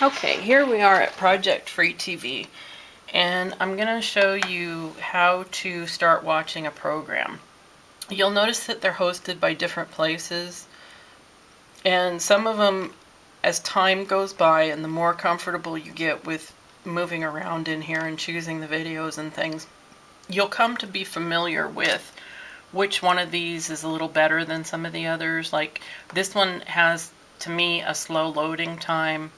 Okay, here we are at Project Free TV, and I'm going to show you how to start watching a program. You'll notice that they're hosted by different places, and some of them, as time goes by and the more comfortable you get with moving around in here and choosing the videos and things, you'll come to be familiar with which one of these is a little better than some of the others. Like this one has, to me, a slow loading time,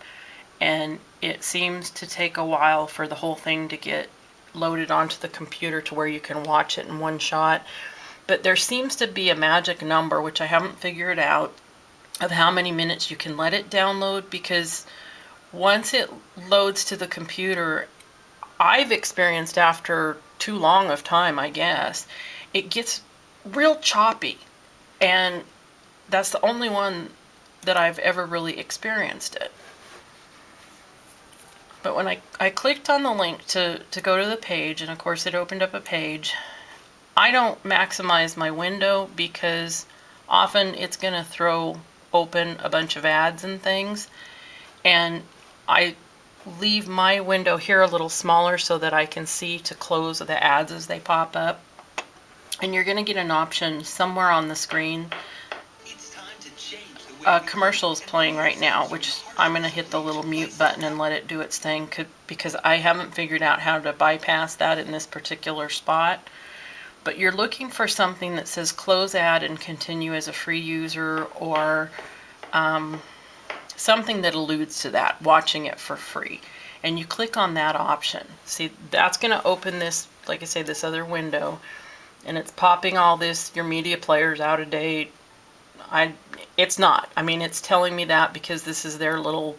and it seems to take a while for the whole thing to get loaded onto the computer to where you can watch it in one shot. But there seems to be a magic number, which I haven't figured out, of how many minutes you can let it download, because once it loads to the computer, I've experienced after too long of time, I guess, it gets real choppy. And that's the only one that I've ever really experienced it. But when I clicked on the link to go to the page, and of course it opened up a page, I don't maximize my window because often it's going to throw open a bunch of ads and things. And I leave my window here a little smaller so that I can see to close the ads as they pop up. And you're going to get an option somewhere on the screen. A commercial is playing right now, which I'm going to hit the little mute button and let it do its thing, because I haven't figured out how to bypass that in this particular spot. But you're looking for something that says close ad and continue as a free user, or something that alludes to that, watching it for free. And you click on that option. See, that's going to open this, like I say, this other window, and it's popping all this, your media player's out of date. It's not. I mean, it's telling me that because this is their little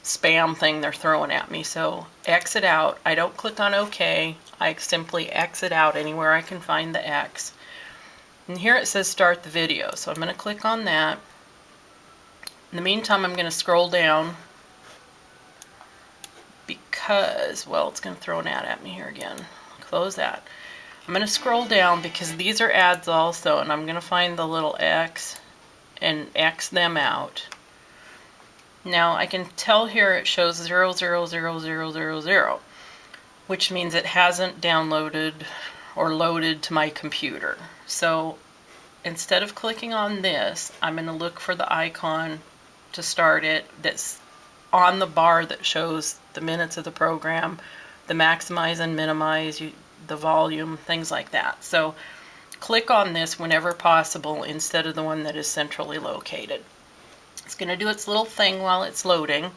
spam thing they're throwing at me. So exit out. I don't click on OK. I simply exit out anywhere I can find the X. And here it says start the video. So I'm going to click on that. In the meantime, I'm going to scroll down because, well, it's going to throw an ad at me here again. Close that. I'm going to scroll down because these are ads also, and I'm going to find the little X and X them out. Now I can tell here it shows 00000, which means it hasn't downloaded or loaded to my computer. So instead of clicking on this, I'm going to look for the icon to start it that's on the bar that shows the minutes of the program, the maximize and minimize, the volume, things like that. So click on this whenever possible instead of the one that is centrally located. It's going to do its little thing while it's loading.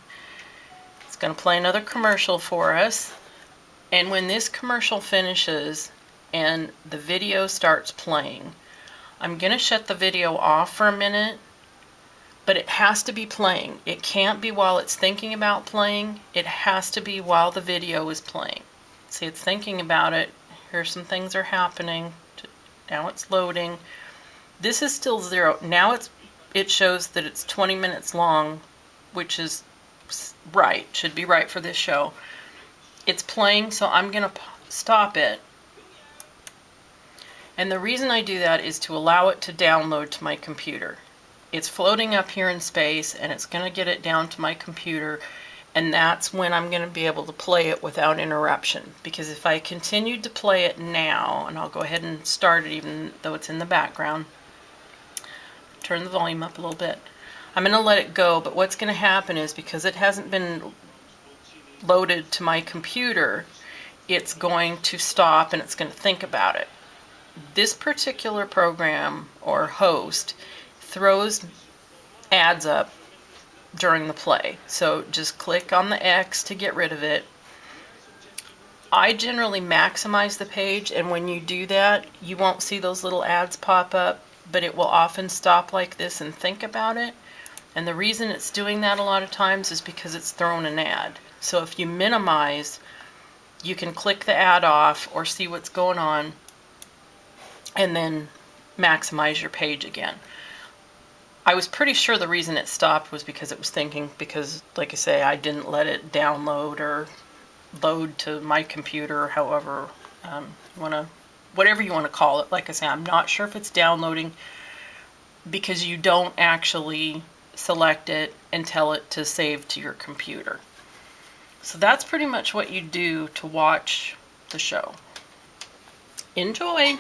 It's going to play another commercial for us. And when this commercial finishes and the video starts playing, I'm going to shut the video off for a minute, but it has to be playing. It can't be while it's thinking about playing. It has to be while the video is playing. See, it's thinking about it. Here's some things are happening. Now it's loading. This is still 0. Now it shows that it's 20 minutes long, which is right, should be right for this show. It's playing, so I'm going to stop it. And the reason I do that is to allow it to download to my computer. It's floating up here in space, and it's going to get it down to my computer, and that's when I'm going to be able to play it without interruption. Because if I continued to play it now, and I'll go ahead and start it even though it's in the background, turn the volume up a little bit, I'm going to let it go, but what's going to happen is because it hasn't been loaded to my computer, it's going to stop and it's going to think about it. This particular program or host throws ads up during the play. So just click on the X to get rid of it. I generally maximize the page, and when you do that, you won't see those little ads pop up, but it will often stop like this and think about it. And the reason it's doing that a lot of times is because it's thrown an ad. So if you minimize, you can click the ad off or see what's going on and then maximize your page again. I was pretty sure the reason it stopped was because it was thinking, because like I say, I didn't let it download or load to my computer, or however whatever you want to call it. Like I say, I'm not sure if it's downloading because you don't actually select it and tell it to save to your computer. So that's pretty much what you do to watch the show. Enjoy!